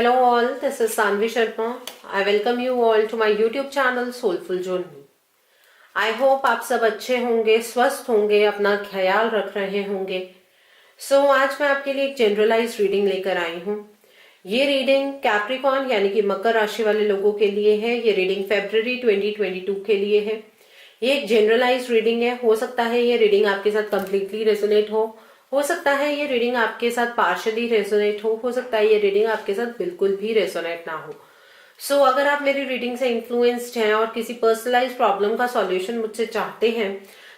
Hello all, this is Sanvi Sharma. I welcome you all to my YouTube channel Soulful Journey. I hope आप सब अच्छे होंगे, स्वस्थ होंगे, अपना ख्याल रख रहे होंगे. आज मैं आपके लिए एक जनरलाइज रीडिंग लेकर आई हूँ. ये रीडिंग कैप्रिकॉन यानी कि मकर राशि वाले लोगों के लिए है. ये रीडिंग फरवरी 2022 के लिए है. ये एक जनरलाइज रीडिंग है. हो सकता है ये रीडिंग आपके साथ कंप्लीटली रेजोनेट हो सकता है ये रीडिंग आपके साथ पार्शियली रेजोनेट हो सकता है ये रीडिंग आपके साथ बिल्कुल भी रेजोनेट ना हो. अगर आप मेरी रीडिंग से इन्फ्लुएंस्ड हैं और किसी पर्सनलाइज प्रॉब्लम का सॉल्यूशन मुझसे चाहते हैं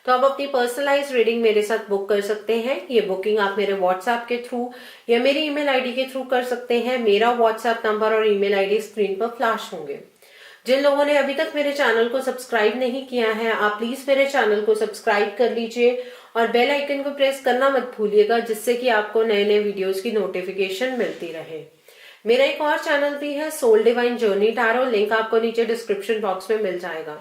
तो आप अपनी पर्सनलाइज रीडिंग मेरे साथ बुक कर सकते हैं. ये बुकिंग आप मेरे व्हाट्सएप के थ्रू या मेरी ईमेल आईडी के थ्रू कर सकते हैं. मेरा व्हाट्सएप नंबर और ईमेल आईडी स्क्रीन पर फ्लैश होंगे. जिन लोगों ने अभी तक मेरे चैनल को सब्सक्राइब नहीं किया है आप प्लीज मेरे चैनल को सब्सक्राइब कर लीजिए और बेल आइकन को प्रेस करना मत भूलिएगा जिससे कि आपको नए नए वीडियोस की नोटिफिकेशन मिलती रहे. मेरा एक और चैनल भी है soul divine journey tarot. Link आपको नीचे डिस्क्रिप्शन बॉक्स में मिल जाएगा.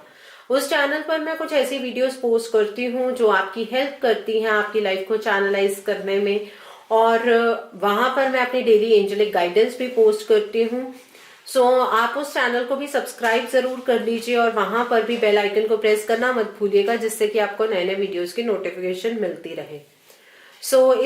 उस चैनल पर मैं कुछ ऐसी वीडियोस पोस्ट करती हूँ जो आपकी हेल्प करती हैं आपकी लाइफ को चैनलाइज करने में. और वहां पर मैं अपनी डेली एंजेलिक गाइडेंस भी पोस्ट करती हूँ. आप उस चैनल को भी सब्सक्राइब जरूर कर लीजिए और वहां पर भी बेल आइकन को प्रेस करना मत भूलिएगा जिससे कि आपको नए नए वीडियोस की नोटिफिकेशन मिलती रहे.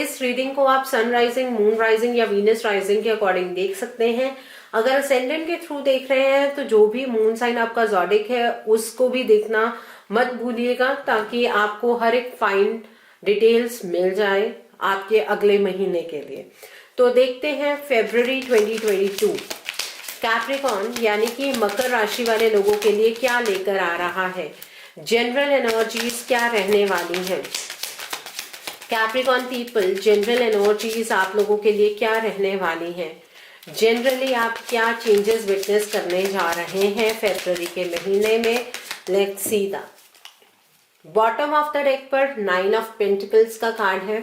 इस रीडिंग को आप सन राइजिंग, मून राइजिंग या वीनस राइजिंग के अकॉर्डिंग देख सकते हैं. अगर असेंडेंट के थ्रू देख रहे हैं तो जो भी मून साइन आपका ज़ोडिक है उसको भी देखना मत भूलिएगा ताकि आपको हर एक फाइन डिटेल्स मिल जाए आपके अगले महीने के लिए. तो देखते हैं फरवरी 2022 कैप्रिकॉन यानी कि मकर राशि वाले लोगों के लिए क्या लेकर आ रहा है. जनरल एनर्जीज क्या रहने वाली हैं. कैप्रिकॉन पीपल, जनरल एनर्जीज आप लोगों के लिए क्या रहने वाली हैं. जनरली आप क्या चेंजेस विटनेस करने जा रहे हैं फरवरी के महीने में. Let's see the bottom of the deck पर 9 ऑफ पेंटिकल्स का कार्ड है.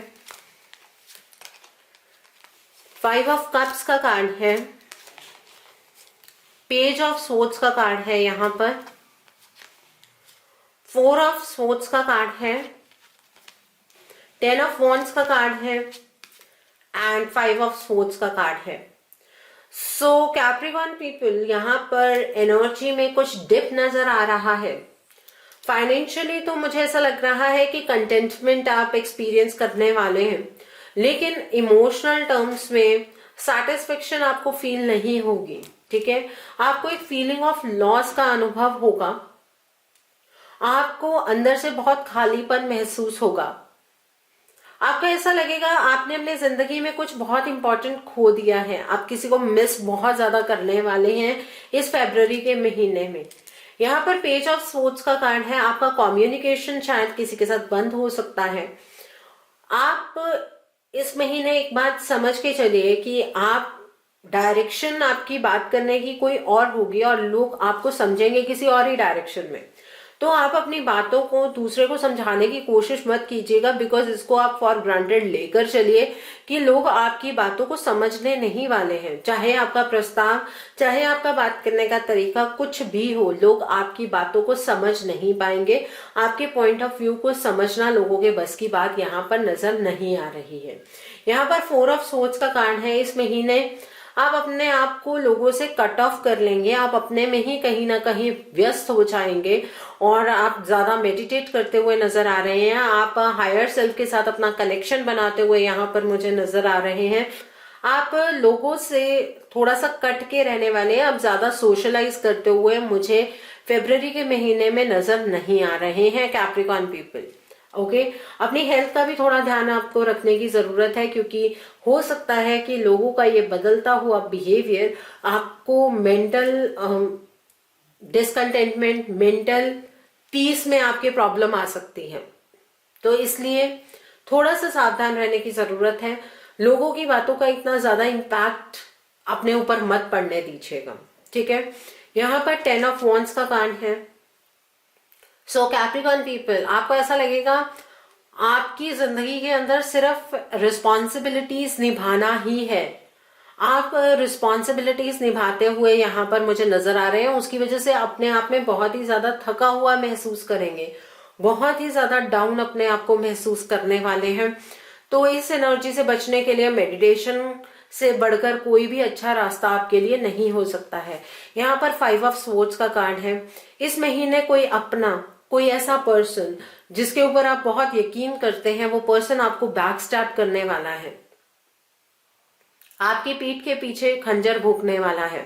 5 ऑफ कप्स का कार्ड है. पेज ऑफ सोर्ड्स का कार्ड है यहां पर. 4 ऑफ सोर्ड्स का कार्ड है. 10 ऑफ वॉन्ड्स का कार्ड है एंड 5 ऑफ सोर्ड्स का कार्ड है. कैप्रिकॉन पीपल यहाँ पर एनर्जी में कुछ डिप नजर आ रहा है. फाइनेंशियली तो मुझे ऐसा लग रहा है कि कंटेंटमेंट आप एक्सपीरियंस करने वाले हैं लेकिन इमोशनल टर्म्स में सैटिस्फेक्शन आपको फील नहीं होगी. ठीक है, आपको एक फीलिंग ऑफ लॉस का अनुभव होगा. आपको अंदर से बहुत खालीपन महसूस होगा. आपको ऐसा लगेगा आपने अपने जिंदगी में कुछ बहुत इंपॉर्टेंट खो दिया है. आप किसी को मिस बहुत ज्यादा करने वाले हैं इस फरवरी के महीने में. यहाँ पर पेज ऑफ सोर्ड्स का कार्ड है. आपका कम्युनिकेशन शायद किसी के साथ बंद हो सकता है. आप इस महीने एक बात समझ के चलिए कि आप डायरेक्शन आपकी बात करने की कोई और होगी और लोग आपको समझेंगे किसी और ही डायरेक्शन में. तो आप अपनी बातों को दूसरे को समझाने की कोशिश मत कीजिएगा बिकॉज इसको आप फॉर ग्रांटेड लेकर चलिए कि लोग आपकी बातों को समझने नहीं वाले हैं. चाहे आपका प्रस्ताव, चाहे आपका बात करने का तरीका कुछ भी हो, लोग आपकी बातों को समझ नहीं पाएंगे. आपके पॉइंट ऑफ व्यू को समझना लोगों के बस की बात यहाँ पर नजर नहीं आ रही है. यहाँ पर 4 ऑफ सोर्ड्स का कार्ड है. इस महीने आप अपने आप को लोगों से कट ऑफ कर लेंगे. आप अपने में ही कहीं ना कहीं व्यस्त हो जाएंगे और आप ज्यादा मेडिटेट करते हुए नजर आ रहे हैं. आप हायर सेल्फ के साथ अपना कनेक्शन बनाते हुए यहाँ पर मुझे नजर आ रहे हैं. आप लोगों से थोड़ा सा कट के रहने वाले हैं. आप ज्यादा सोशलाइज करते हुए मुझे फरवरी के महीने में नजर नहीं आ रहे हैं कैप्रिकॉन पीपल. ओके, अपनी हेल्थ का भी थोड़ा ध्यान आपको रखने की जरूरत है क्योंकि हो सकता है कि लोगों का ये बदलता हुआ बिहेवियर आपको मेंटल डिसकंटेंटमेंट, मेंटल पीस में आपके प्रॉब्लम आ सकती है. तो इसलिए थोड़ा सा सावधान रहने की जरूरत है. लोगों की बातों का इतना ज्यादा इम्पैक्ट अपने ऊपर मत पड़ने दीजिएगा. ठीक है, यहाँ पर 10 ऑफ वॉन्ड्स का कार्ड है. कैप्रिकॉन पीपल, आपको ऐसा लगेगा आपकी जिंदगी के अंदर सिर्फ रिस्पॉन्सिबिलिटीज निभाना ही है. आप रिस्पॉन्सिबिलिटीज निभाते हुए यहाँ पर मुझे नजर आ रहे हैं. उसकी वजह से अपने आप में बहुत ही ज्यादा थका हुआ महसूस करेंगे, बहुत ही ज्यादा डाउन अपने आप को महसूस करने वाले हैं. तो इस एनर्जी से बचने के लिए मेडिटेशन से बढ़कर कोई भी अच्छा रास्ता आपके लिए नहीं हो सकता है। यहाँ पर 5 ऑफ स्वॉर्ड्स का कार्ड है। इस महीने कोई ऐसा पर्सन जिसके ऊपर आप बहुत यकीन करते हैं, वो पर्सन आपको बैक स्टैब करने वाला है, आपकी पीठ के पीछे खंजर भोंकने वाला है।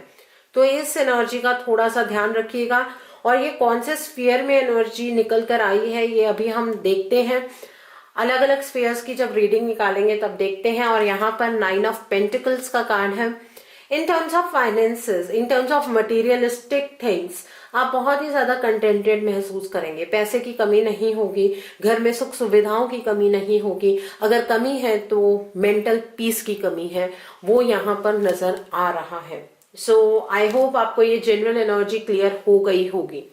तो इस एनर्जी का थोड़ा सा ध्यान रखिएगा। और ये कौन से स्फीयर में एनर्जी निकल कर आई है ये अभी हम देखते हैं। अलग अलग स्फीयर्स की जब रीडिंग निकालेंगे तब देखते हैं। और यहाँ पर 9 ऑफ पेंटिकल्स का कार्ड है। In terms of finances, in terms of materialistic things, आप बहुत ही ज्यादा कंटेंटेड महसूस करेंगे। पैसे की कमी नहीं होगी, घर में सुख सुविधाओं की कमी नहीं होगी। अगर कमी है तो मेंटल पीस की कमी है, वो यहाँ पर नजर आ रहा है। सो आई होप आपको ये जनरल एनर्जी क्लियर हो गई होगी।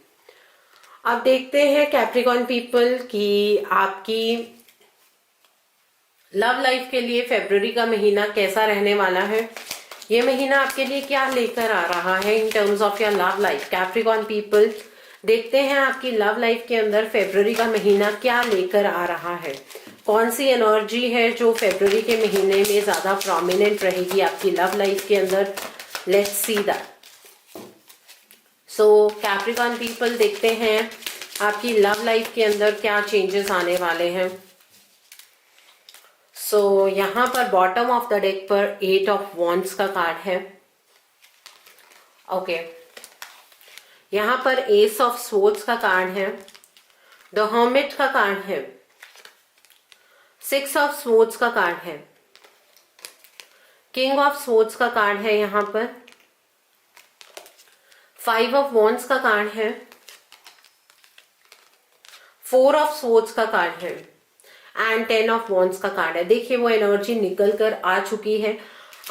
अब देखते हैं कैप्रिकॉर्न पीपल की आपकी लव लाइफ के लिए फरवरी का महीना कैसा रहने वाला है। ये महीना आपके लिए क्या लेकर आ रहा है in terms of your love life. Capricorn people, देखते हैं आपकी लव लाइफ के अंदर फरवरी का महीना क्या लेकर आ रहा है। कौन सी एनर्जी है जो फरवरी के महीने में ज्यादा प्रोमिनेंट रहेगी आपकी लव लाइफ के अंदर। Let's see that. So Capricorn people, देखते हैं आपकी लव लाइफ के अंदर क्या चेंजेस आने वाले हैं। सो यहाँ पर बॉटम ऑफ द डेक पर 8 ऑफ वॉन्ड्स का कार्ड है। ओके, यहाँ पर एस ऑफ स्वॉर्ड्स का कार्ड है। द हर्मिट का कार्ड है। 6 ऑफ स्वॉर्ड्स का कार्ड है। किंग ऑफ स्वॉर्ड्स का कार्ड है। यहाँ पर 5 ऑफ वॉन्ड्स का कार्ड है। 4 ऑफ स्वॉर्ड्स का कार्ड है एंड 10 ऑफ वॉन्ड्स का कार्ड है। देखिए वो एनर्जी निकल कर आ चुकी है।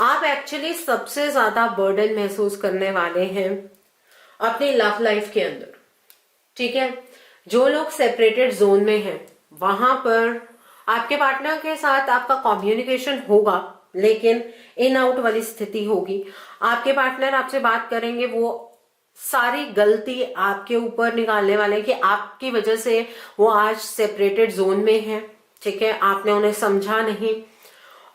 आप एक्चुअली सबसे ज्यादा बर्डन महसूस करने वाले हैं अपनी लव लाइफ के अंदर, ठीक है। जो लोग सेपरेटेड जोन में हैं वहां पर आपके पार्टनर के साथ आपका कम्युनिकेशन होगा, लेकिन इन आउट वाली स्थिति होगी। आपके पार्टनर आपसे बात करेंगे, वो सारी गलती आपके ऊपर निकालने वाले हैं कि आपकी वजह से वो आज सेपरेटेड जोन में है, ठीक है। आपने उन्हें समझा नहीं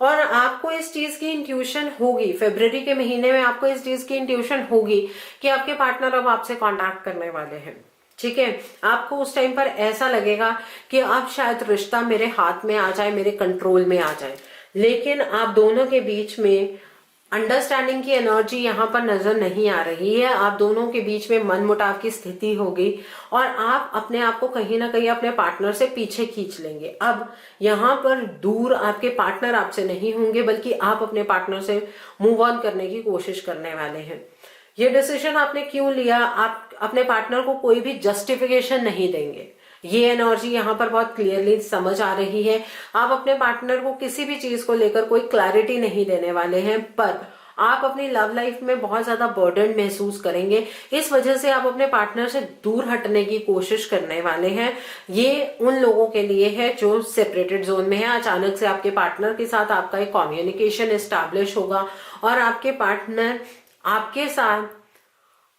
और आपको इस चीज की इंट्यूशन होगी। फरवरी के महीने में आपको इस चीज की इंट्यूशन होगी कि आपके पार्टनर अब आपसे कांटेक्ट करने वाले हैं, ठीक है। आपको उस टाइम पर ऐसा लगेगा कि अब शायद रिश्ता मेरे हाथ में आ जाए, मेरे कंट्रोल में आ जाए, लेकिन आप दोनों के बीच में अंडरस्टैंडिंग की एनर्जी यहाँ पर नजर नहीं आ रही है। आप दोनों के बीच में मनमुटाव की स्थिति होगी और आप अपने आप को कहीं ना कहीं अपने पार्टनर से पीछे खींच लेंगे। अब यहाँ पर दूर आपके पार्टनर आपसे नहीं होंगे, बल्कि आप अपने पार्टनर से मूव ऑन करने की कोशिश करने वाले हैं। ये डिसीजन आपने क्यों लिया, आप अपने पार्टनर को कोई भी जस्टिफिकेशन नहीं देंगे। ये एनर्जी यहाँ पर बहुत क्लियरली समझ आ रही है। आप अपने पार्टनर को किसी भी चीज को लेकर कोई क्लैरिटी नहीं देने वाले हैं, पर आप अपनी लव लाइफ में बहुत ज्यादा बर्डन महसूस करेंगे। इस वजह से आप अपने पार्टनर से दूर हटने की कोशिश करने वाले हैं। ये उन लोगों के लिए है जो सेपरेटेड जोन में है। अचानक से आपके पार्टनर के साथ आपका एक कम्युनिकेशन एस्टैब्लिश होगा और आपके पार्टनर आपके साथ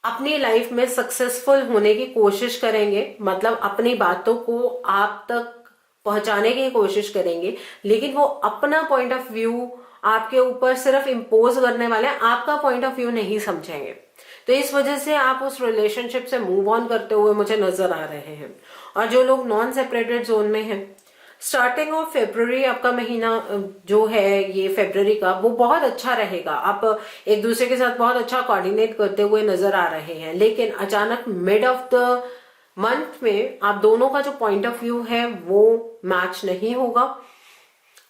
अपनी लाइफ में सक्सेसफुल होने की कोशिश करेंगे, मतलब अपनी बातों को आप तक पहुंचाने की कोशिश करेंगे, लेकिन वो अपना पॉइंट ऑफ व्यू आपके ऊपर सिर्फ इम्पोज करने वाले हैं, आपका पॉइंट ऑफ व्यू नहीं समझेंगे। तो इस वजह से आप उस रिलेशनशिप से मूव ऑन करते हुए मुझे नजर आ रहे हैं। और जो लोग नॉन सेपरेटेड जोन में हैं, स्टार्टिंग ऑफ फेब्रुवरी आपका महीना जो है ये फेब्रुवरी का, वो बहुत अच्छा रहेगा। आप एक दूसरे के साथ बहुत अच्छा कोऑर्डिनेट करते हुए नजर आ रहे हैं, लेकिन अचानक मिड ऑफ द मंथ में आप दोनों का जो पॉइंट ऑफ व्यू है वो मैच नहीं होगा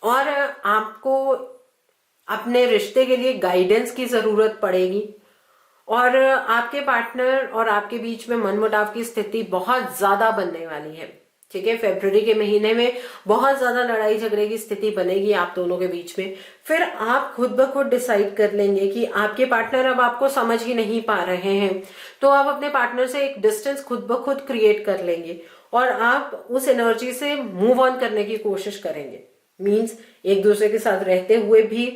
और आपको अपने रिश्ते के लिए गाइडेंस की जरूरत पड़ेगी और आपके पार्टनर और आपके बीच में मनमुटाव की स्थिति बहुत ज्यादा बनने वाली है, ठीक है। फरवरी के महीने में बहुत ज्यादा लड़ाई झगड़े की स्थिति बनेगी आप दोनों के बीच में। फिर आप खुद ब खुद डिसाइड कर लेंगे कि आपके पार्टनर अब आपको समझ ही नहीं पा रहे हैं, तो आप अपने पार्टनर से एक डिस्टेंस खुद ब खुद क्रिएट कर लेंगे और आप उस एनर्जी से मूव ऑन करने की कोशिश करेंगे। मीन्स एक दूसरे के साथ रहते हुए भी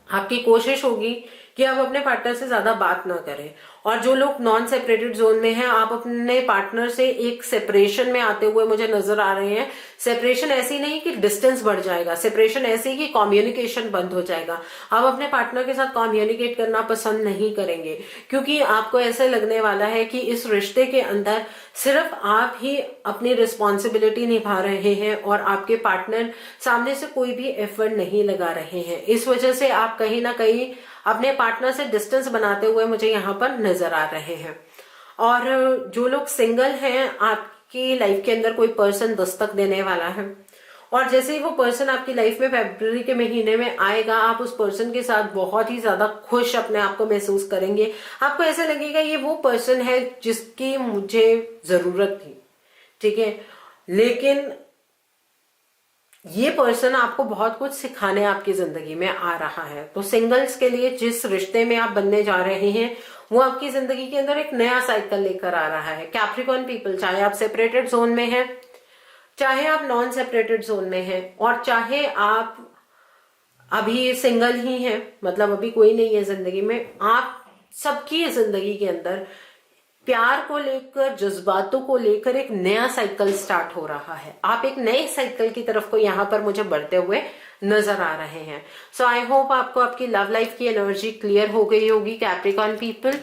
आपकी कोशिश होगी कि आप अपने पार्टनर से ज्यादा बात ना करें और जो लोग नॉन सेपरेटेड जोन में हैं, आप अपने पार्टनर से एक सेपरेशन में आते हुए मुझे नजर आ रहे हैं। सेपरेशन ऐसी नहीं कि डिस्टेंस बढ़ जाएगा, सेपरेशन ऐसी कि कम्युनिकेशन बंद हो जाएगा। आप अपने पार्टनर के साथ कम्युनिकेट करना पसंद नहीं करेंगे, क्योंकि आपको ऐसे लगने वाला है कि इस रिश्ते के अंदर सिर्फ आप ही अपनी रिस्पॉन्सिबिलिटी निभा रहे हैं और आपके पार्टनर सामने से कोई भी एफर्ट नहीं लगा रहे हैं। इस वजह से आप कहीं ना कहीं अपने पार्टनर से डिस्टेंस बनाते हुए मुझे यहाँ पर नजर आ रहे हैं। और जो लोग सिंगल हैं, आपकी लाइफ के अंदर कोई पर्सन दस्तक देने वाला है, और जैसे ही वो पर्सन आपकी लाइफ में फरवरी के महीने में आएगा, आप उस पर्सन के साथ बहुत ही ज्यादा खुश अपने आप को महसूस करेंगे। आपको ऐसा लगेगा ये वो पर्सन है जिसकी मुझे जरूरत थी, ठीक है। लेकिन ये पर्सन आपको बहुत कुछ सिखाने आपकी जिंदगी में आ रहा है। तो सिंगल्स के लिए जिस रिश्ते में आप बनने जा रहे हैं वो आपकी जिंदगी के अंदर एक नया साइकिल लेकर आ रहा है। कैप्रिकॉर्न पीपल, चाहे आप सेपरेटेड जोन में हैं, चाहे आप नॉन सेपरेटेड जोन में हैं, और चाहे आप अभी सिंगल ही हैं, मतलब अभी कोई नहीं है जिंदगी में, आप सबकी जिंदगी के अंदर प्यार को लेकर, जज्बातों को लेकर एक नया साइकिल स्टार्ट हो रहा है। आप एक नए साइकिल की तरफ को यहाँ पर मुझे बढ़ते हुए नजर आ रहे हैं। सो आई होप आपको आपकी लव लाइफ की एनर्जी क्लियर हो गई होगी कैप्रिकॉर्न पीपल।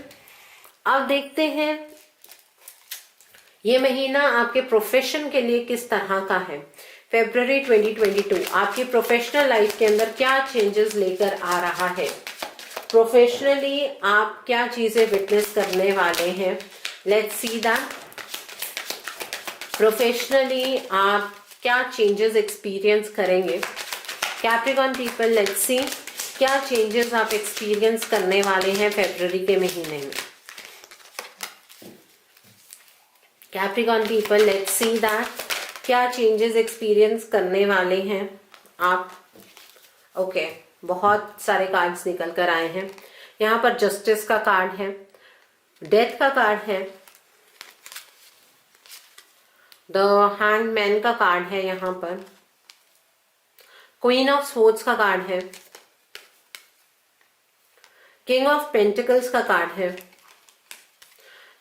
अब देखते हैं ये महीना आपके प्रोफेशन के लिए किस तरह का है। फरवरी 2022 आपकी प्रोफेशनल लाइफ के अंदर क्या चेंजेस लेकर आ रहा है। प्रोफेशनली आप क्या चीजें विटनेस करने वाले हैं, लेट्स सी दैट। प्रोफेशनली आप क्या चेंजेस एक्सपीरियंस करेंगे कैप्रिकॉर्न पीपल, लेट्स सी क्या चेंजेस आप एक्सपीरियंस करने वाले हैं फरवरी के महीने में। Capricorn people, let's see that क्या चेंजेस एक्सपीरियंस करने वाले हैं आप। ओके, बहुत सारे कार्ड्स निकल कर आए हैं। यहाँ पर जस्टिस का कार्ड है, डेथ का कार्ड है, द हैंगमैन का कार्ड है, यहाँ पर क्वीन ऑफ स्वॉर्ड्स का कार्ड है, किंग ऑफ पेंटिकल्स का कार्ड है,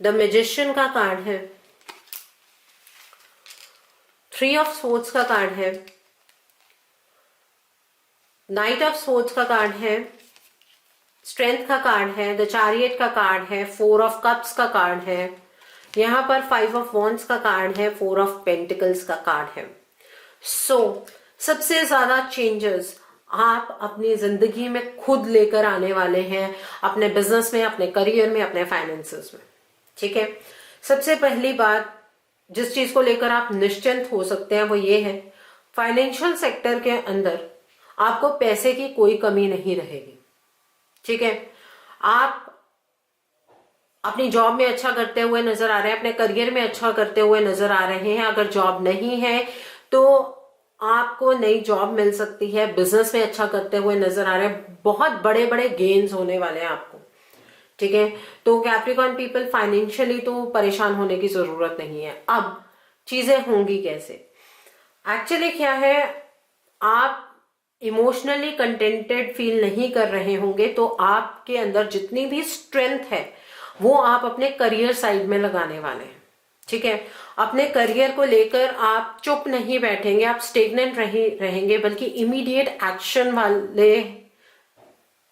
द मैजिशियन का कार्ड है, थ्री ऑफ स्वॉर्ड्स का कार्ड है, नाइट ऑफ स्वॉर्ड्स का कार्ड है, स्ट्रेंथ का कार्ड है, द चैरियट का कार्ड है, फोर ऑफ कप्स का कार्ड है, यहाँ पर फाइव ऑफ वॉन्ड्स का कार्ड है, फोर ऑफ पेंटिकल्स का कार्ड है। सो सबसे ज्यादा चेंजेस आप अपनी जिंदगी में खुद लेकर आने वाले हैं, अपने बिजनेस में, अपने करियर में, अपने फाइनेंसेस में, ठीक है। सबसे पहली बात जिस चीज को लेकर आप निश्चिंत हो सकते हैं वो ये है, फाइनेंशियल सेक्टर के अंदर आपको पैसे की कोई कमी नहीं रहेगी, ठीक है। आप अपनी जॉब में अच्छा करते हुए नजर आ रहे हैं, अपने करियर में अच्छा करते हुए नजर आ रहे हैं। अगर जॉब नहीं है तो आपको नई जॉब मिल सकती है, बिजनेस में अच्छा करते हुए नजर आ रहे हैं, बहुत बड़े बड़े गेन्स होने वाले हैं आपको, ठीक है। तो कैप्रिकॉर्न पीपल, फाइनेंशियली तो परेशान होने की जरूरत नहीं है। अब चीजें होंगी कैसे, एक्चुअली क्या है, आप इमोशनली कंटेंटेड फील नहीं कर रहे होंगे, तो आपके अंदर जितनी भी स्ट्रेंथ है वो आप अपने करियर साइड में लगाने वाले हैं, ठीक है। अपने करियर को लेकर आप चुप नहीं बैठेंगे, आप स्टेगनेंट रहेंगे, बल्कि इमीडिएट एक्शन वाले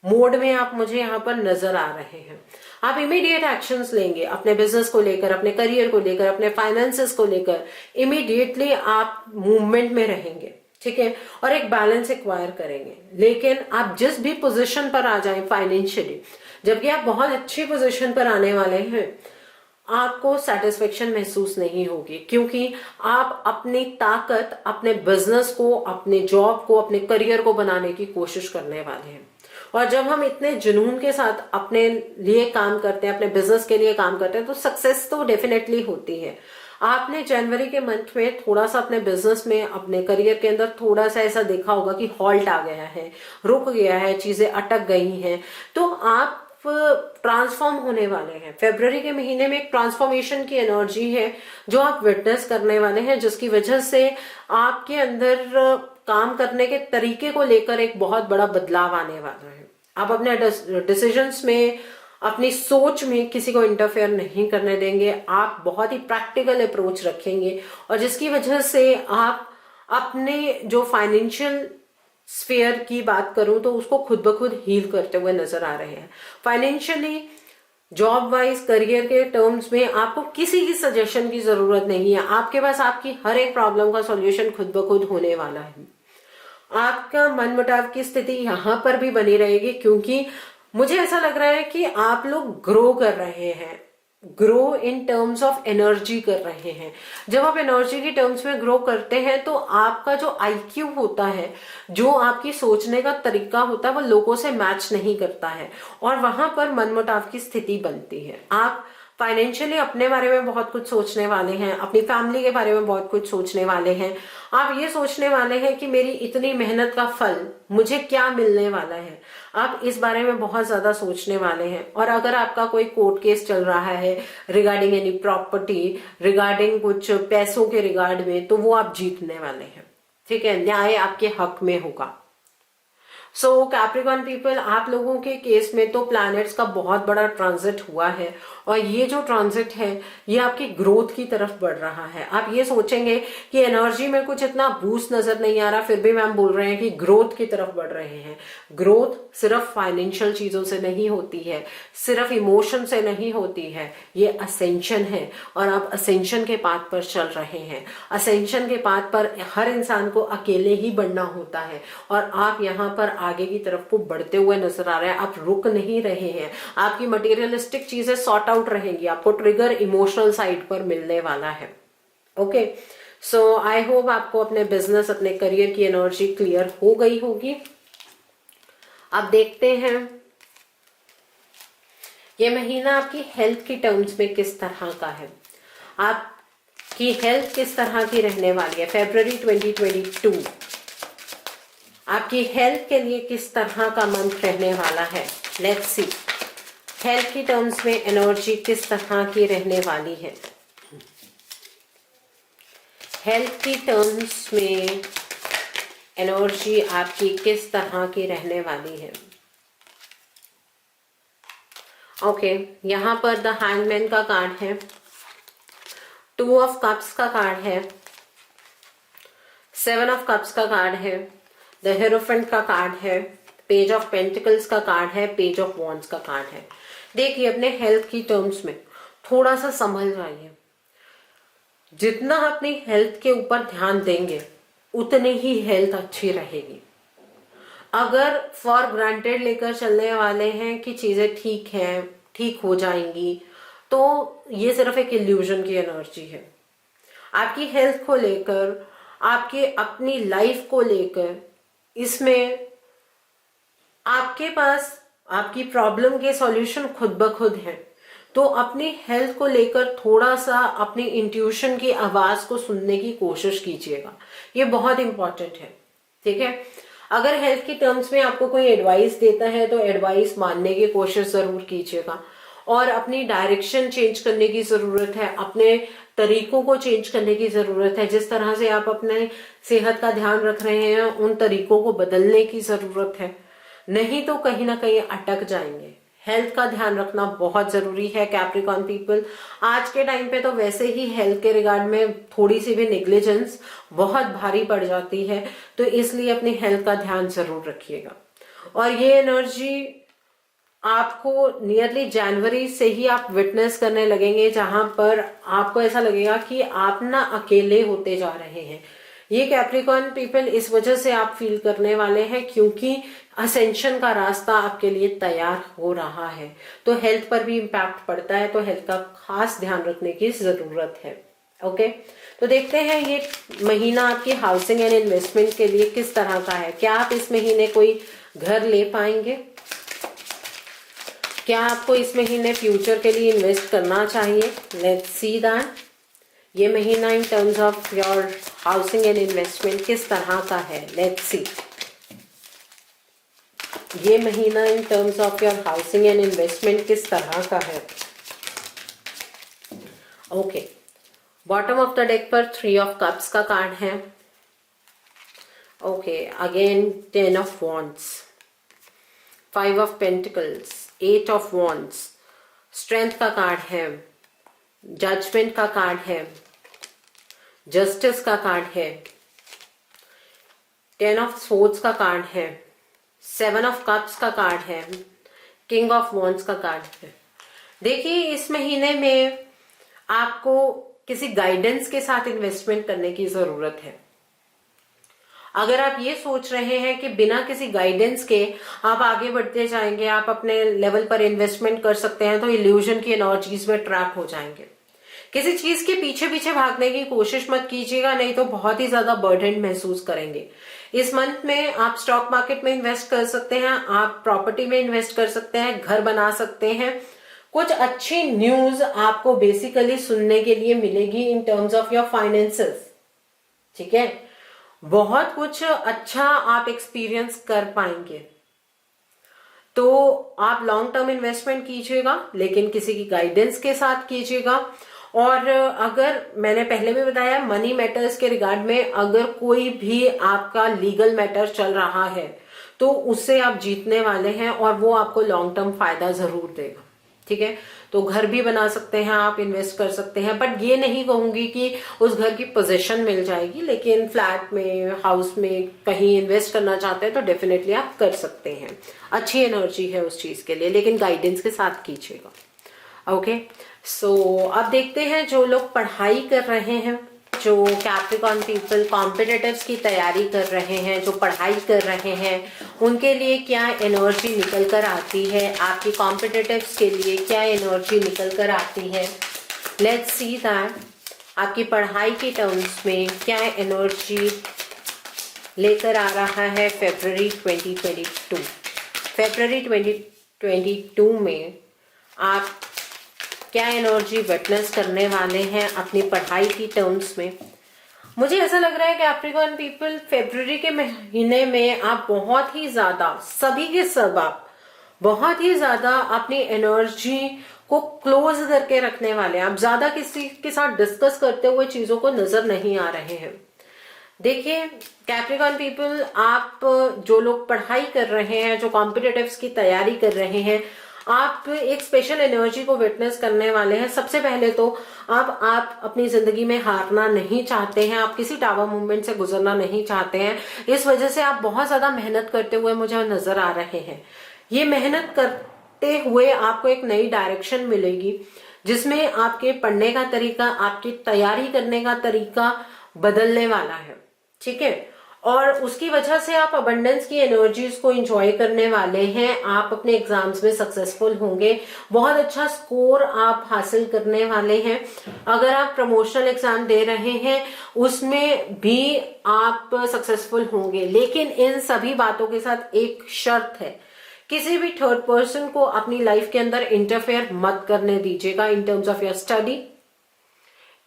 मोड में आप मुझे यहाँ पर नजर आ रहे हैं। आप इमीडिएट एक्शंस लेंगे अपने बिजनेस को लेकर, अपने करियर को लेकर, अपने फाइनेंसेस को लेकर, इमीडिएटली आप मूवमेंट में रहेंगे, ठीक है, और एक बैलेंस एक्वायर करेंगे। लेकिन आप जिस भी पोजीशन पर आ जाएं फाइनेंशियली, जबकि आप बहुत अच्छी पोजीशन पर आने वाले हैं, आपको सेटिस्फेक्शन महसूस नहीं होगी, क्योंकि आप अपनी ताकत अपने बिजनेस को, अपने जॉब को, अपने करियर को बनाने की कोशिश करने वाले हैं। और जब हम इतने जुनून के साथ अपने लिए काम करते हैं, अपने बिजनेस के लिए काम करते हैं, तो सक्सेस तो डेफिनेटली होती है। आपने जनवरी के मंथ में थोड़ा सा अपने बिजनेस में, अपने करियर के अंदर थोड़ा सा ऐसा देखा होगा कि हॉल्ट आ गया है, रुक गया है, चीजें अटक गई हैं, तो आप ट्रांसफॉर्म होने वाले हैं। फरवरी के महीने में एक ट्रांसफॉर्मेशन की एनर्जी है जो आप विटनेस करने वाले हैं, जिसकी वजह से आपके अंदर काम करने के तरीके को लेकर एक बहुत बड़ा बदलाव आने वाला है। आप अपने डिसीजंस में, अपनी सोच में किसी को इंटरफेयर नहीं करने देंगे। आप बहुत ही प्रैक्टिकल अप्रोच रखेंगे और जिसकी वजह से आप अपने जो फाइनेंशियल स्फीयर की बात करूं तो उसको खुद ब खुद हील करते हुए नजर आ रहे हैं। फाइनेंशियली, जॉब वाइज, करियर के टर्म्स में आपको किसी की सजेशन की जरूरत नहीं है। आपके पास आपकी हर एक प्रॉब्लम का सॉल्यूशन खुद ब खुद होने वाला है। आपका मनमुटाव की स्थिति यहां पर भी बनी रहेगी क्योंकि मुझे ऐसा लग रहा है कि आप लोग ग्रो कर रहे हैं, grow in terms of energy कर रहे हैं। जब आप एनर्जी की टर्म्स में ग्रो करते हैं तो आपका जो आईक्यू होता है, जो आपकी सोचने का तरीका होता है, वो लोगों से मैच नहीं करता है और वहां पर मनमुटाव की स्थिति बनती है। आप फाइनेंशियली अपने बारे में बहुत कुछ सोचने वाले हैं, अपनी फैमिली के बारे में बहुत कुछ सोचने वाले हैं। आप ये सोचने वाले हैं कि मेरी इतनी मेहनत का फल मुझे क्या मिलने वाला है। आप इस बारे में बहुत ज्यादा सोचने वाले हैं। और अगर आपका कोई कोर्ट केस चल रहा है रिगार्डिंग एनी प्रॉपर्टी, रिगार्डिंग कुछ पैसों के रिगार्ड में, तो वो आप जीतने वाले हैं। ठीक है, न्याय आपके हक में होगा। सो कैप्रिकॉर्न पीपल, आप लोगों के केस में तो प्लैनेट्स का बहुत बड़ा ट्रांजिट हुआ है और ये जो ट्रांजिट है ये आपकी ग्रोथ की तरफ बढ़ रहा है। आप ये सोचेंगे कि एनर्जी में कुछ इतना बूस्ट नजर नहीं आ रहा, फिर भी मैम बोल रहे हैं कि ग्रोथ की तरफ बढ़ रहे हैं। ग्रोथ सिर्फ फाइनेंशियल चीजों से नहीं होती है, सिर्फ इमोशन से नहीं होती है, ये असेंशन है और आप असेंशन के पाथ पर चल रहे हैं। असेंशन के पाथ पर हर इंसान को अकेले ही बढ़ना होता है और आप यहाँ पर आगे की तरफ को बढ़ते हुए नजर आ रहे हैं। आप रुक नहीं रहे हैं। आपकी मटेरियलिस्टिक चीजें सॉर्ट आउट रहेंगी, आपको ट्रिगर इमोशनल साइड पर मिलने वाला है। ओके, सो आई होप आपको अपने बिजनेस, अपने करियर की एनर्जी क्लियर हो गई होगी। अब देखते हैं ये महीना आपकी हेल्थ की टर्म्स में किस तरह का है। आपकी हेल्थ किस तरह की रहने वाली है। फरवरी 2022 आपकी हेल्थ के लिए किस तरह का मंथ रहने वाला है। लेट्स सी हेल्थ की टर्म्स में एनर्जी किस तरह की रहने वाली है। हेल्थ की टर्म्स में एनर्जी आपकी किस तरह की रहने वाली है। ओके, यहाँ पर द हैंगमैन का कार्ड है, 2 ऑफ कप्स का कार्ड है, 7 ऑफ कप्स का कार्ड है, द हेरोफेंट का कार्ड है, पेज ऑफ पेंटिकल्स का कार्ड है, पेज ऑफ वॉन्ड्स का कार्ड है। देखिए, अपने हेल्थ की टर्म्स में थोड़ा सा संभल जाइए। जितना अपनी हेल्थ के ऊपर ध्यान देंगे उतनी ही हेल्थ अच्छी रहेगी। अगर फॉर ग्रांटेड लेकर चलने वाले हैं कि चीजें ठीक हैं, ठीक हो जाएंगी, तो ये सिर्फ एक इल्यूजन की एनर्जी है। आपकी हेल्थ को लेकर, आपके अपनी लाइफ को लेकर, इसमें आपके पास आपकी प्रॉब्लम के सॉल्यूशन खुद ब खुद है। तो अपनी हेल्थ को लेकर थोड़ा सा अपनी इंट्यूशन की आवाज को सुनने की कोशिश कीजिएगा, ये बहुत इंपॉर्टेंट है। ठीक है, अगर हेल्थ की टर्म्स में आपको कोई एडवाइस देता है तो एडवाइस मानने की कोशिश जरूर कीजिएगा और अपनी डायरेक्शन चेंज करने की जरूरत है, अपने तरीकों को चेंज करने की जरूरत है। जिस तरह से आप अपने सेहत का ध्यान रख रहे हैं उन तरीकों को बदलने की जरूरत है, नहीं तो कहीं ना कहीं अटक जाएंगे। हेल्थ का ध्यान रखना बहुत जरूरी है कैप्रिकॉर्न पीपल। आज के टाइम पे तो वैसे ही हेल्थ के रिगार्ड में थोड़ी सी भी नेग्लिजेंस बहुत भारी पड़ जाती है, तो इसलिए अपनी हेल्थ का ध्यान जरूर रखिएगा। और ये एनर्जी आपको नियरली जनवरी से ही आप विटनेस करने लगेंगे, जहां पर आपको ऐसा लगेगा कि आप ना अकेले होते जा रहे हैं। ये कैप्रिकॉर्न पीपल इस वजह से आप फील करने वाले हैं क्योंकि असेंशन का रास्ता आपके लिए तैयार हो रहा है। तो हेल्थ पर भी इम्पैक्ट पड़ता है, तो हेल्थ का खास ध्यान रखने की जरूरत है। ओके, तो देखते हैं ये महीना आपकी हाउसिंग एंड इन्वेस्टमेंट के लिए किस तरह का है। क्या आप इस महीने कोई घर ले पाएंगे? क्या आपको इस महीने फ्यूचर के लिए इन्वेस्ट करना चाहिए? लेट्स सी दैट ये महीना in terms of your housing and investment किस तरह का है। लेट्स सी ये महीना in terms of your housing and investment किस तरह का है। Okay, bottom of the deck पर 3 ऑफ कप्स का कार्ड है। Okay, again 10 of wands, 5 of pentacles, 8 of wands, strength का कार्ड है, जजमेंट का कार्ड है, जस्टिस का कार्ड है, 10 ऑफ सोर्ड्स का कार्ड है, 7 ऑफ कप्स का कार्ड है, किंग ऑफ वॉन्ड्स का कार्ड है। देखिए इस महीने में आपको किसी गाइडेंस के साथ इन्वेस्टमेंट करने की जरूरत है। अगर आप ये सोच रहे हैं कि बिना किसी गाइडेंस के आप आगे बढ़ते जाएंगे, आप अपने लेवल पर इन्वेस्टमेंट कर सकते हैं, तो इल्यूजन की एनर्जीज में ट्रैप हो जाएंगे। किसी चीज के पीछे पीछे भागने की कोशिश मत कीजिएगा, नहीं तो बहुत ही ज्यादा बर्डन महसूस करेंगे। इस मंथ में आप स्टॉक मार्केट में इन्वेस्ट कर सकते हैं, आप प्रॉपर्टी में इन्वेस्ट कर सकते हैं, घर बना सकते हैं। कुछ अच्छी न्यूज आपको बेसिकली सुनने के लिए मिलेगी in terms of your finances. ठीक है, बहुत कुछ अच्छा आप एक्सपीरियंस कर पाएंगे। तो आप लॉन्ग टर्म इन्वेस्टमेंट कीजिएगा, लेकिन किसी की गाइडेंस के साथ कीजिएगा। और अगर मैंने पहले भी बताया, मनी मैटर्स के रिगार्ड में अगर कोई भी आपका लीगल मैटर चल रहा है तो उससे आप जीतने वाले हैं और वो आपको लॉन्ग टर्म फायदा जरूर देगा। ठीक है, तो घर भी बना सकते हैं आप, इन्वेस्ट कर सकते हैं, बट ये नहीं कहूंगी कि उस घर की पोजीशन मिल जाएगी, लेकिन फ्लैट में, हाउस में कहीं इन्वेस्ट करना चाहते हैं तो डेफिनेटली आप कर सकते हैं। अच्छी एनर्जी है उस चीज के लिए, लेकिन गाइडेंस के साथ कीजिएगा। ओके, सो अब देखते हैं जो लोग पढ़ाई कर रहे हैं, जो कैप्रिकॉर्न पीपल कॉम्पिटिटिव्स की तैयारी कर रहे हैं, जो पढ़ाई कर रहे हैं, उनके लिए क्या एनर्जी निकल कर आती है, आपकी कॉम्पिटिटिव्स के लिए क्या एनर्जी निकल कर आती है। लेट्स सी दैट आपकी पढ़ाई की टर्म्स में क्या एनर्जी लेकर आ रहा है फरवरी 2022। फरवरी 2022 में आप क्या एनर्जी विटनेस करने वाले हैं अपनी पढ़ाई की टर्म्स में। मुझे ऐसा लग रहा है कि कैप्रिकॉर्न पीपल फरवरी के महीने में आप बहुत ही ज्यादा, सभी के सब आप बहुत ही ज्यादा अपनी एनर्जी को क्लोज करके रखने वाले हैं। आप ज्यादा किसी के साथ डिस्कस करते हुए चीजों को नजर नहीं आ रहे हैं। देखिए कैप्रिकॉर्न पीपल, आप जो लोग पढ़ाई कर रहे हैं, जो कॉम्पिटिटिव्स की तैयारी कर रहे हैं, आप एक स्पेशल एनर्जी को विटनेस करने वाले हैं। सबसे पहले तो आप अपनी जिंदगी में हारना नहीं चाहते हैं, आप किसी टावर मूवमेंट से गुजरना नहीं चाहते हैं। इस वजह से आप बहुत ज्यादा मेहनत करते हुए मुझे नजर आ रहे हैं। ये मेहनत करते हुए आपको एक नई डायरेक्शन मिलेगी, जिसमें आपके पढ़ने का तरीका, आपकी तैयारी करने का तरीका बदलने वाला है। ठीक है, और उसकी वजह से आप अबंडेंस की एनर्जीज को एंजॉय करने वाले हैं। आप अपने एग्जाम्स में सक्सेसफुल होंगे, बहुत अच्छा स्कोर आप हासिल करने वाले हैं। अगर आप प्रमोशनल एग्जाम दे रहे हैं उसमें भी आप सक्सेसफुल होंगे, लेकिन इन सभी बातों के साथ एक शर्त है, किसी भी थर्ड पर्सन को अपनी लाइफ के अंदर इंटरफेयर मत करने दीजिएगा in terms of your study,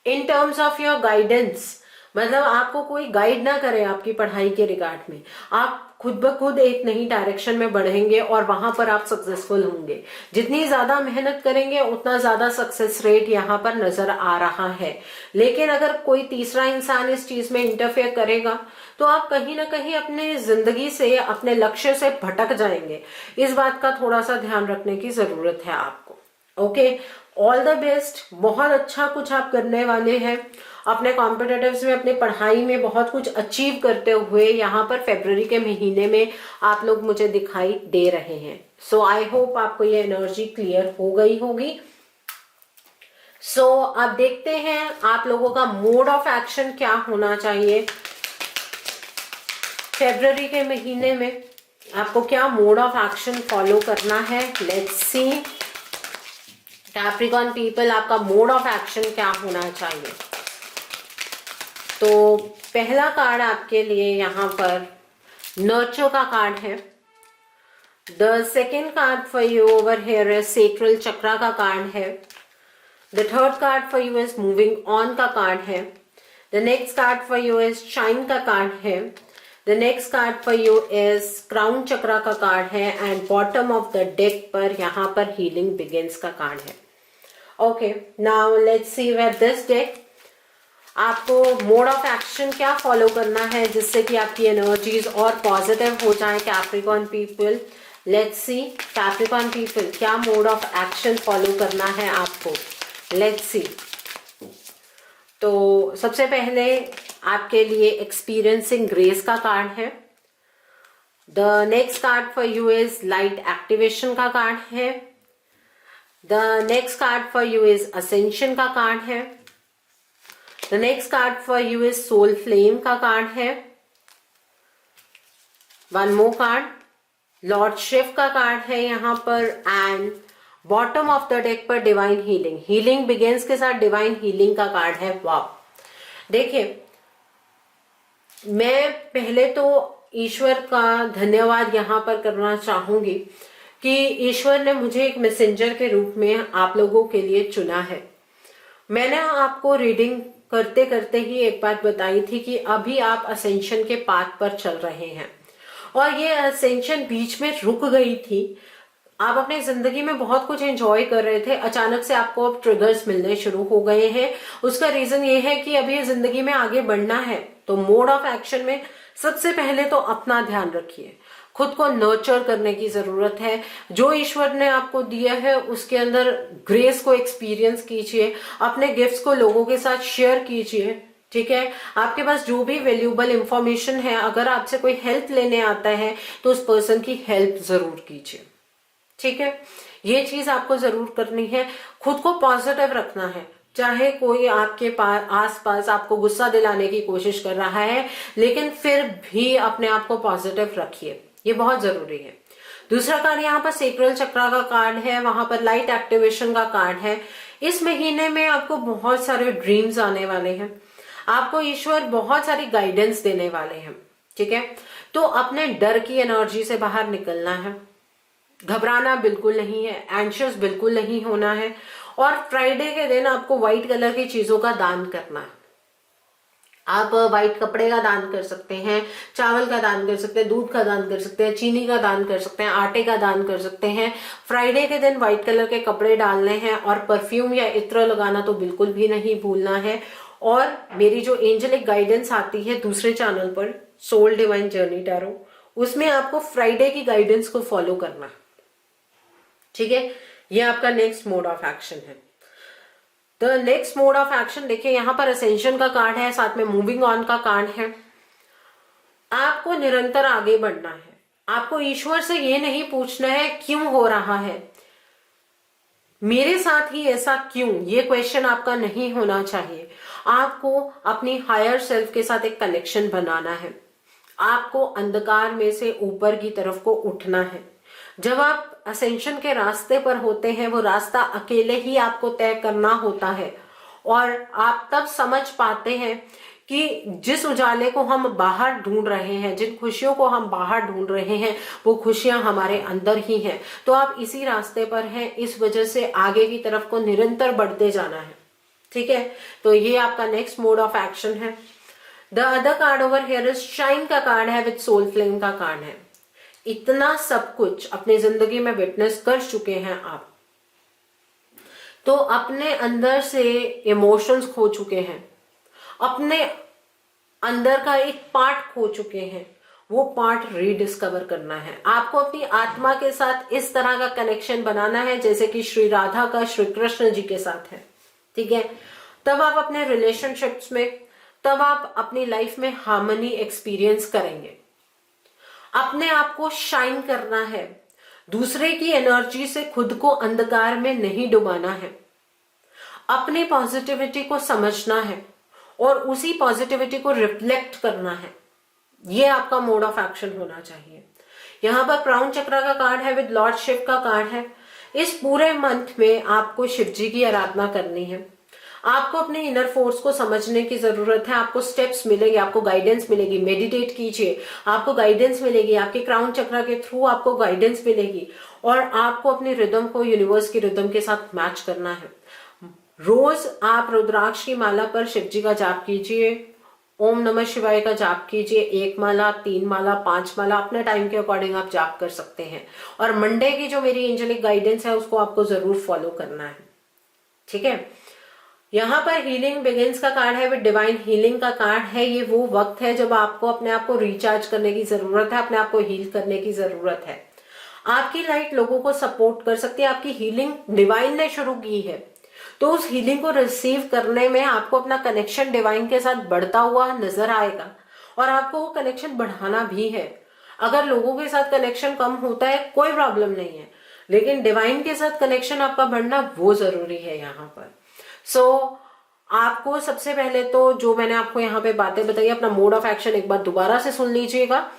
in terms of your guidance. मतलब आपको कोई गाइड ना करे आपकी पढ़ाई के रिगार्ड में, आप खुद ब खुद एक नई डायरेक्शन में बढ़ेंगे और वहां पर आप सक्सेसफुल होंगे। जितनी ज्यादा मेहनत करेंगे उतना ज्यादा सक्सेस रेट यहाँ पर नजर आ रहा है। लेकिन अगर कोई तीसरा इंसान इस चीज में इंटरफेयर करेगा तो आप कहीं ना कहीं अपने जिंदगी से, अपने लक्ष्य से भटक जाएंगे। इस बात का थोड़ा सा ध्यान रखने की जरूरत है आपको। Okay, all the best. बहुत अच्छा कुछ आप करने वाले हैं अपने कॉम्पिटिटिव्स में, अपने पढ़ाई में बहुत कुछ अचीव करते हुए यहाँ पर फरवरी के महीने में आप लोग मुझे दिखाई दे रहे हैं। सो आई होप आपको ये एनर्जी क्लियर हो गई होगी। सो अब देखते हैं आप लोगों का मोड ऑफ एक्शन क्या होना चाहिए फरवरी के महीने में। आपको क्या मोड ऑफ एक्शन फॉलो करना है, लेट्स सी। कैप्रिकॉर्न पीपल, आपका मोड ऑफ एक्शन क्या होना चाहिए। तो पहला कार्ड आपके लिए यहाँ पर नर्चर का कार्ड है। The second card for you over here है सेक्रल चक्रा का कार्ड है। The third card for you is moving on का कार्ड है। The next card for you is shine का कार्ड है। The next card for you is crown chakra का card है। And bottom of the deck पर यहाँ पर हीलिंग बिगिंस का कार्ड है। Okay, now let's see with this deck आपको मोड ऑफ एक्शन क्या फॉलो करना है जिससे कि आपकी एनर्जीज और पॉजिटिव हो जाए Capricorn people. Let's see Capricorn people, क्या मोड ऑफ एक्शन फॉलो करना है आपको, लेट्स सी। तो सबसे पहले आपके लिए एक्सपीरियंसिंग ग्रेस का कार्ड है। The next card for you is light activation का कार्ड है। The next card for you is ascension का कार्ड है। The next card for you is soul flame का कार्ड है। One more card lord Shiv का card है यहाँ पर। And bottom of the deck पर डिवाइन हीलिंग, हीलिंग बिगिंस के साथ डिवाइन हीलिंग का कार्ड है। वाह, देखिए मैं पहले तो ईश्वर का धन्यवाद यहाँ पर करना चाहूंगी कि ईश्वर ने मुझे एक मैसेंजर के रूप में आप लोगों के लिए चुना है। मैंने आपको रीडिंग करते करते ही एक बात बताई थी कि अभी आप असेंशन के पाथ पर चल रहे हैं और ये असेंशन बीच में रुक गई थी। आप अपनी जिंदगी में बहुत कुछ एंजॉय कर रहे थे, अचानक से आपको अब ट्रिगर्स मिलने शुरू हो गए हैं। उसका रीजन ये है कि अभी जिंदगी में आगे बढ़ना है तो मोड ऑफ एक्शन में सबसे पहले तो अपना ध्यान रखिए, खुद को नर्चर करने की जरूरत है। जो ईश्वर ने आपको दिया है उसके अंदर ग्रेस को एक्सपीरियंस कीजिए, अपने गिफ्ट्स को लोगों के साथ शेयर कीजिए। ठीक है, आपके पास जो भी वैल्यूएबल इंफॉर्मेशन है, अगर आपसे कोई हेल्प लेने आता है तो उस पर्सन की हेल्प जरूर कीजिए। ठीक है, ये चीज आपको जरूर करनी है। खुद को पॉजिटिव रखना है, चाहे कोई आपके पास आसपास आपको गुस्सा दिलाने की कोशिश कर रहा है, लेकिन फिर भी अपने आप को पॉजिटिव रखिए, ये बहुत जरूरी है। दूसरा कार्ड यहाँ पर सेक्रल चक्रा का कार्ड है, वहां पर लाइट एक्टिवेशन का कार्ड है। इस महीने में आपको बहुत सारे ड्रीम्स आने वाले हैं, आपको ईश्वर बहुत सारी गाइडेंस देने वाले हैं। ठीक है, तो अपने डर की एनर्जी से बाहर निकलना है, घबराना बिल्कुल नहीं है, एंशियस बिल्कुल नहीं होना है। और फ्राइडे के दिन आपको व्हाइट कलर की चीजों का दान करना है। आप व्हाइट कपड़े का दान कर सकते हैं, चावल का दान कर सकते हैं, दूध का दान कर सकते हैं, चीनी का दान कर सकते हैं, आटे का दान कर सकते हैं। फ्राइडे के दिन व्हाइट कलर के कपड़े डालने हैं और परफ्यूम या इत्र लगाना तो बिल्कुल भी नहीं भूलना है। और मेरी जो एंजेलिक गाइडेंस आती है दूसरे चैनल पर, सोल डिवाइन जर्नी टैरो, उसमें आपको फ्राइडे की गाइडेंस को फॉलो करना है। ठीक है, ये आपका नेक्स्ट मोड ऑफ एक्शन है। The next mode of action देखिए, यहां पर असेंशन का कार्ड है, साथ में मूविंग ऑन का कार्ड है। आपको निरंतर आगे बढ़ना है, आपको ईश्वर से ये नहीं पूछना है क्यों हो रहा है, मेरे साथ ही ऐसा क्यों, ये क्वेश्चन आपका नहीं होना चाहिए। आपको अपनी हायर सेल्फ के साथ एक कनेक्शन बनाना है, आपको अंधकार में से ऊपर की तरफ को उठना है। जब आप असेंशन के रास्ते पर होते हैं, वो रास्ता अकेले ही आपको तय करना होता है और आप तब समझ पाते हैं कि जिस उजाले को हम बाहर ढूंढ रहे हैं, जिन खुशियों को हम बाहर ढूंढ रहे हैं, वो खुशियां हमारे अंदर ही हैं। तो आप इसी रास्ते पर हैं, इस वजह से आगे की तरफ को निरंतर बढ़ते जाना है। ठीक है, तो ये आपका नेक्स्ट मोड ऑफ एक्शन है। The other card over here is shine का कार्ड है, विद सोल फ्लेम का कार्ड है। इतना सब कुछ अपनी जिंदगी में विटनेस कर चुके हैं आप, तो अपने अंदर से इमोशंस खो चुके हैं, अपने अंदर का एक पार्ट खो चुके हैं, वो पार्ट रीडिस्कवर करना है। आपको अपनी आत्मा के साथ इस तरह का कनेक्शन बनाना है जैसे कि श्री राधा का श्री कृष्ण जी के साथ है। ठीक है, तब आप अपने रिलेशनशिप्स में, तब आप अपनी लाइफ में हार्मनी एक्सपीरियंस करेंगे। अपने आप को शाइन करना है, दूसरे की एनर्जी से खुद को अंधकार में नहीं डुबाना है, अपनी पॉजिटिविटी को समझना है और उसी पॉजिटिविटी को रिफ्लेक्ट करना है। ये आपका मोड ऑफ एक्शन होना चाहिए। यहाँ पर क्राउन चक्र का कार्ड है, विद लॉर्ड शिव का कार्ड है। इस पूरे मंथ में आपको शिव जी की आराधना करनी है, आपको अपने इनर फोर्स को समझने की जरूरत है। आपको स्टेप्स मिलेंगे, आपको गाइडेंस मिलेगी, मेडिटेट कीजिए, आपको गाइडेंस मिलेगी, आपके क्राउन चक्र के थ्रू आपको गाइडेंस मिलेगी और आपको अपने रिदम को यूनिवर्स की रिदम के साथ मैच करना है। रोज आप रुद्राक्ष की माला पर शिव जी का जाप कीजिए, ओम नमः शिवाय का जाप कीजिए, 1 माला, 3 माला, 5 माला, अपने टाइम के अकॉर्डिंग आप जाप कर सकते हैं। और मंडे की जो मेरी एंजेलिक गाइडेंस है उसको आपको जरूर फॉलो करना है। ठीक है, यहाँ पर हीलिंग बिगिंस का कार्ड है, विद डिवाइन हीलिंग का कार्ड है। ये वो वक्त है जब आपको अपने आप को रिचार्ज करने की जरूरत है, अपने आप को हील करने की जरूरत है। आपकी लाइट लोगों को सपोर्ट कर सकती है। आपकी हीलिंग डिवाइन ने शुरू की है, तो उस हीलिंग को रिसीव करने में आपको अपना कनेक्शन डिवाइन के साथ बढ़ता हुआ नजर आएगा, और आपको वो कनेक्शन बढ़ाना भी है। अगर लोगों के साथ कनेक्शन कम होता है कोई प्रॉब्लम नहीं है, लेकिन डिवाइन के साथ कनेक्शन आपका बढ़ना वो जरूरी है यहाँ पर। सो आपको सबसे पहले तो जो मैंने आपको यहाँ पे बातें बताई, अपना मोड ऑफ एक्शन एक बार दोबारा से सुन लीजिएगा।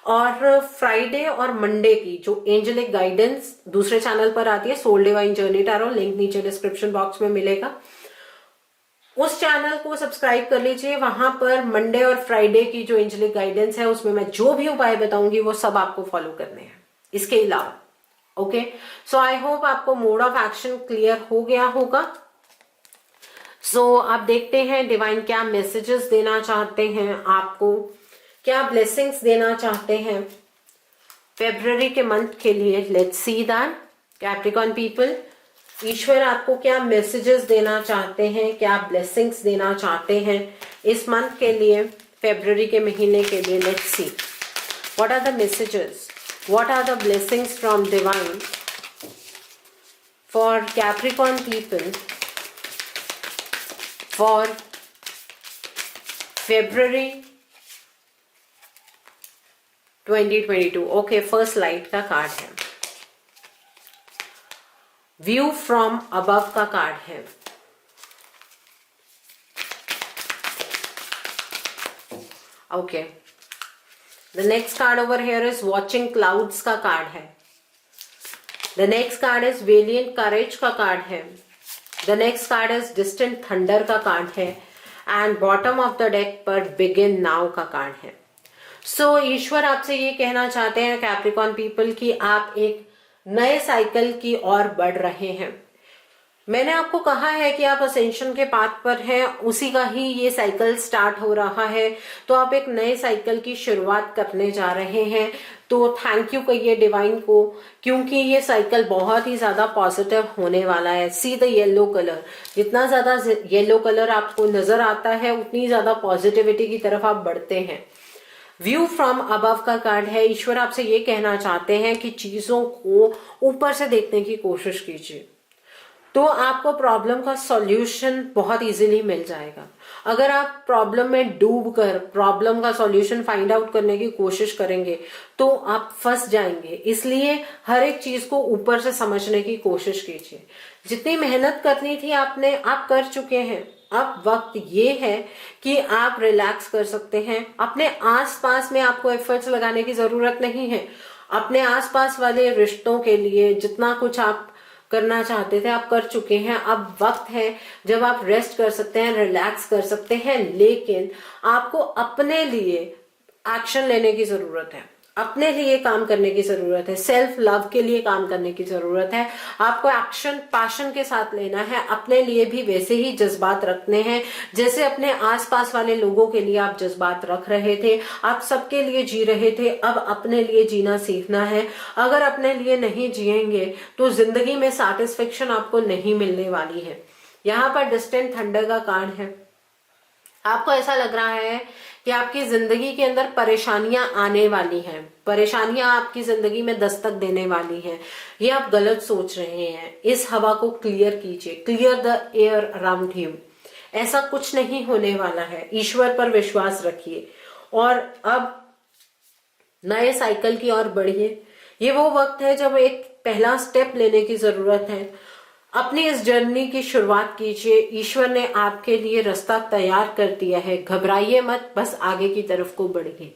और फ्राइडे और मंडे की जो एंजेलिक गाइडेंस दूसरे चैनल पर आती है, soul divine journey tarot, link नीचे डिस्क्रिप्शन बॉक्स में मिलेगा, उस चैनल को सब्सक्राइब कर लीजिए। वहां पर मंडे और फ्राइडे की जो एंजेलिक गाइडेंस है उसमें मैं जो भी उपाय बताऊंगी वो सब आपको फॉलो करने हैं इसके अलावा। ओके, सो आई होप आपको मोड ऑफ एक्शन क्लियर हो गया होगा। सो आप देखते हैं डिवाइन क्या मैसेजेस देना चाहते हैं आपको, क्या ब्लेसिंग्स देना चाहते हैं फेब्रुअरी के मंथ के लिए। Let's see that Capricorn people, ईश्वर आपको क्या मैसेजेस देना चाहते हैं, क्या ब्लेसिंग्स देना चाहते हैं इस मंथ के लिए, फेब्रुअरी के महीने के लिए। Let's see what are the messages, what are the blessings from divine for Capricorn people for February 2022। Okay, first light का कार्ड है, व्यू फ्रॉम अबव का कार्ड है, okay. The next card over here is watching clouds का card है। The next card is valiant courage का card है। The next card is distant thunder का card है, and bottom of the deck पर begin now का card है। सो ईश्वर आपसे ये कहना चाहते हैं कैप्रिकॉर्न पीपल कि आप एक नए साइकिल की ओर बढ़ रहे हैं। मैंने आपको कहा है कि आप असेंशन के पाथ पर हैं, उसी का ही ये साइकिल स्टार्ट हो रहा है, तो आप एक नए साइकिल की शुरुआत करने जा रहे हैं। तो थैंक यू कहिए डिवाइन को, क्योंकि ये साइकिल बहुत ही ज्यादा पॉजिटिव होने वाला है। सी द येलो कलर, जितना ज्यादा येलो कलर आपको नजर आता है उतनी ज्यादा पॉजिटिविटी की तरफ आप बढ़ते हैं। व्यू फ्रॉम अबव का कार्ड है। ईश्वर आपसे ये कहना चाहते हैं कि चीजों को ऊपर से देखने की कोशिश कीजिए, तो आपको प्रॉब्लम का सॉल्यूशन बहुत इजीली मिल जाएगा। अगर आप प्रॉब्लम में डूब कर प्रॉब्लम का सॉल्यूशन फाइंड आउट करने की कोशिश करेंगे तो आप फंस जाएंगे। इसलिए हर एक चीज को ऊपर से समझने की कोशिश कीजिए। जितनी मेहनत करनी थी आपने, आप कर चुके हैं। अब वक्त ये है कि आप रिलैक्स कर सकते हैं। अपने आसपास में आपको एफर्ट्स लगाने की जरूरत नहीं है। अपने आसपास वाले रिश्तों के लिए जितना कुछ आप करना चाहते थे आप कर चुके हैं। अब वक्त है जब आप रेस्ट कर सकते हैं, रिलैक्स कर सकते हैं, लेकिन आपको अपने लिए एक्शन लेने की जरूरत है, अपने लिए काम करने की जरूरत है, सेल्फ लव के लिए काम करने की जरूरत है। आपको एक्शन पैशन के साथ लेना है, अपने लिए भी वैसे ही जज्बात रखने हैं जैसे अपने आसपास वाले लोगों के लिए आप जज्बात रख रहे थे। आप सबके लिए जी रहे थे, अब अपने लिए जीना सीखना है। अगर अपने लिए नहीं जिएंगे तो जिंदगी में सैटिस्फेक्शन आपको नहीं मिलने वाली है। यहाँ पर डिस्टेंट थंडर का कार्ड है। आपको ऐसा लग रहा है कि आपकी जिंदगी के अंदर परेशानियां आने वाली हैं, परेशानियां आपकी जिंदगी में दस्तक देने वाली हैं। ये आप गलत सोच रहे हैं। इस हवा को क्लियर कीजिए, clear the air around you. ऐसा कुछ नहीं होने वाला है। ईश्वर पर विश्वास रखिए और अब नए साइकिल की ओर बढ़िए। ये वो वक्त है जब एक पहला स्टेप लेने की जरूरत है। अपनी इस जर्नी की शुरुआत कीजिए। ईश्वर ने आपके लिए रास्ता तैयार कर दिया है। घबराइए मत, बस आगे की तरफ को बढ़िए।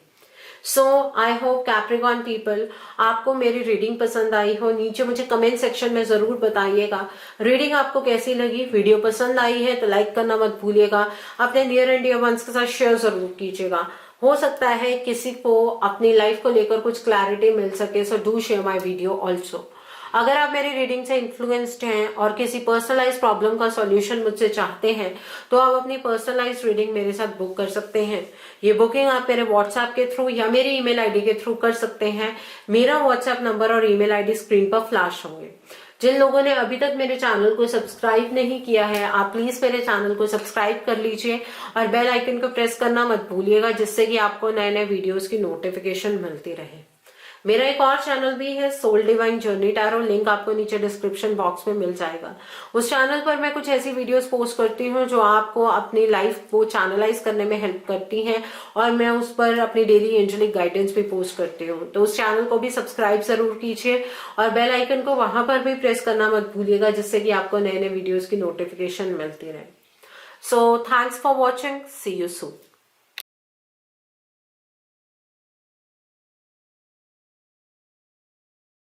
सो आई होप कैप्रिकॉर्न पीपल आपको मेरी रीडिंग पसंद आई हो। नीचे मुझे कमेंट सेक्शन में जरूर बताइएगा रीडिंग आपको कैसी लगी। वीडियो पसंद आई है तो लाइक करना मत भूलिएगा। अपने नियर एंड डियर वंस के साथ शेयर जरूर कीजिएगा। हो सकता है किसी को अपनी लाइफ को लेकर कुछ क्लैरिटी मिल सके। So do share my video also. अगर आप मेरी रीडिंग से इन्फ्लुएंस्ड हैं और किसी पर्सनलाइज प्रॉब्लम का सॉल्यूशन मुझसे चाहते हैं तो आप अपनी पर्सनलाइज रीडिंग मेरे साथ बुक कर सकते हैं। ये बुकिंग आप मेरे व्हाट्सएप के थ्रू या मेरी ईमेल आईडी के थ्रू कर सकते हैं। मेरा व्हाट्सएप नंबर और ईमेल आईडी स्क्रीन पर फ्लैश होंगे। जिन लोगों ने अभी तक मेरे चैनल को सब्सक्राइब नहीं किया है आप प्लीज मेरे चैनल को सब्सक्राइब कर लीजिए और बेल आइकन को प्रेस करना मत भूलिएगा, जिससे कि आपको नए नए वीडियोस की नोटिफिकेशन मिलती रहे। मेरा एक और चैनल भी है soul divine journey tarot, link आपको नीचे डिस्क्रिप्शन बॉक्स में मिल जाएगा। उस चैनल पर मैं कुछ ऐसी वीडियोस पोस्ट करती हूँ जो आपको अपनी लाइफ को चैनलाइज करने में हेल्प करती हैं, और मैं उस पर अपनी डेली एंजेलिक गाइडेंस भी पोस्ट करती हूँ। तो उस चैनल को भी सब्सक्राइब जरूर कीजिए और बेल आइकन को वहां पर भी प्रेस करना मत भूलिएगा, जिससे कि आपको नए नए वीडियोज की नोटिफिकेशन मिलती रहे। So thanks for watching, see you soon.